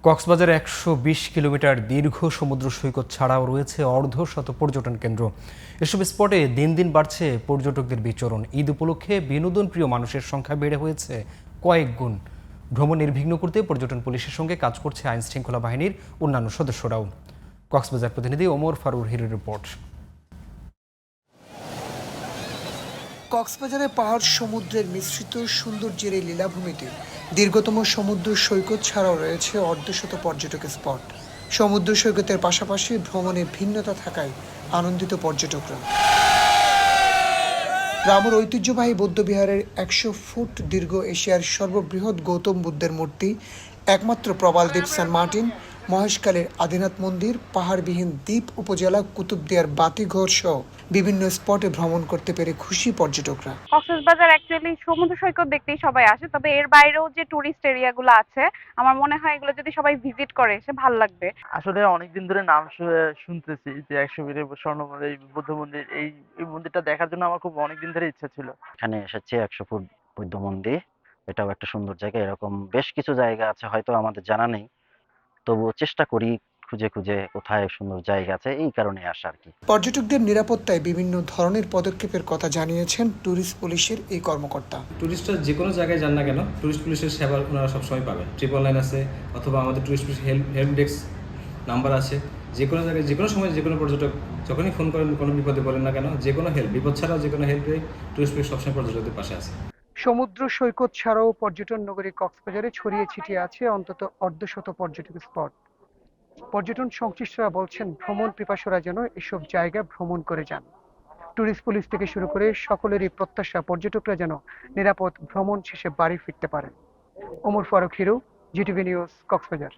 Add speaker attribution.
Speaker 1: কক্সবাজারে ১২০ কিলোমিটার দীর্ঘ সমুদ্র সৈকত ছাড়াও রয়েছে অর্ধশত পর্যটন কেন্দ্র। এসব স্পটে দিন দিন বাড়ছে পর্যটকদের বিচরণ। ঈদ উপলক্ষে বিনোদন প্রিয় মানুষের সংখ্যা বেড়ে হয়েছে কয়েক গুণ। ভ্রমণ নির্বিঘ্ন করতে পর্যটন পুলিশের সঙ্গে কাজ করছে আইন শৃঙ্খলা বাহিনীর অন্যান্য সদস্যরাও। কক্সবাজার প্রতিনিধি ওমর ফারুর হিরের রিপোর্ট।
Speaker 2: কক্সবাজারে পাহাড় সমুদ্রের মিশ্রিত সৌন্দর্যের এই লীলাভূমিতে দীর্ঘতম সমুদ্র সৈকত ছাড়াও রয়েছে অর্ধশত পর্যটক স্পট। সমুদ্র সৈকতের পাশাপাশি ভ্রমণে ভিন্নতা থাকায় আনন্দিত পর্যটকরা। রামুর ঐতিহ্যবাহী বৌদ্ধবিহারের ১০০ ফুট দীর্ঘ এশিয়ার সর্ববৃহৎ গৌতম বুদ্ধের মূর্তি, একমাত্র প্রবাল দ্বীপ সেন্ট মার্টিন, মহেশখালীর আদিনাথ মন্দির, পাহাড়বিহীন দ্বীপ উপজেলা কুতুবদিয়ার বাতিঘর সহ বিভিন্ন স্পটে ভ্রমণ করতে পেরে খুশি পর্যটকরা।
Speaker 3: কক্সবাজার অ্যাকচুয়ালি সমুদ্র সৈকত দেখতেই সবাই আসে, তবে এর বাইরেও যে টুরিস্ট এরিয়াগুলো আছে আমার মনে হয় এগুলো যদি সবাই ভিজিট করে সে ভালো লাগবে।
Speaker 4: আসলে অনেকদিন ধরে নাম শুনতেছি যে ১০০ স্বর্ণ মন্দির, এই বুদ্ধ মন্দির, এই মন্দিরটা দেখার জন্য আমার খুব অনেকদিন ধরে ইচ্ছা ছিল।
Speaker 5: এখানে এসেছি ১০০ ফুট বৌদ্ধ মন্দির। এটাও একটা সুন্দর জায়গা। এরকম বেশ কিছু জায়গা আছে হয়তো আমাদের জানা নেই, তবুও চেষ্টা করি খুঁজে খুঁজে কোথায় সুন্দর জায়গা আছে, এই কারণে আসা আর কি।
Speaker 2: পর্যটকদের নিরাপত্তায় বিভিন্ন ধরনের পদক্ষেপের কথা জানিয়েছেন ট্যুরিস্ট পুলিশের এই কর্মকর্তা।
Speaker 6: টুরিস্টরা যে কোনো জায়গায় যান না কেন, টুরিস্ট পুলিশের সেবা ওনারা সবসময় পাবেন। 999 আছে, অথবা আমাদের tourist police help desk number আছে। যে কোনো জায়গায় যে কোনো সময় যে কোনো পর্যটক যখনই ফোন করেন, কোনো বিপদে পড়েন না কেন, যে কোনো হেল্প, বিপদ ছাড়াও যে কোনো হেল্পে টুরিস্ট পুলিশ সবসময় পর্যটকদের পাশে আছে।
Speaker 2: সমুদ্র সৈকত ছাড়াও পর্যটন নগরী কক্সবাজারে ছড়িয়ে ছিটিয়ে আছে অন্তত অর্ধশত পর্যটক স্পট। পর্যটন সংশ্লিষ্টরা বলছেন ভ্রমণ পিপাসুরা যেন এসব জায়গা ভ্রমণ করে যান। ট্যুরিস্ট পুলিশ থেকে শুরু করে সকলেরই প্রত্যাশা পর্যটকরা যেন নিরাপদ ভ্রমণ শেষে বাড়ি ফিরতে পারেন। Omar Faruk Hiru, GTV news, Cox's Bazar.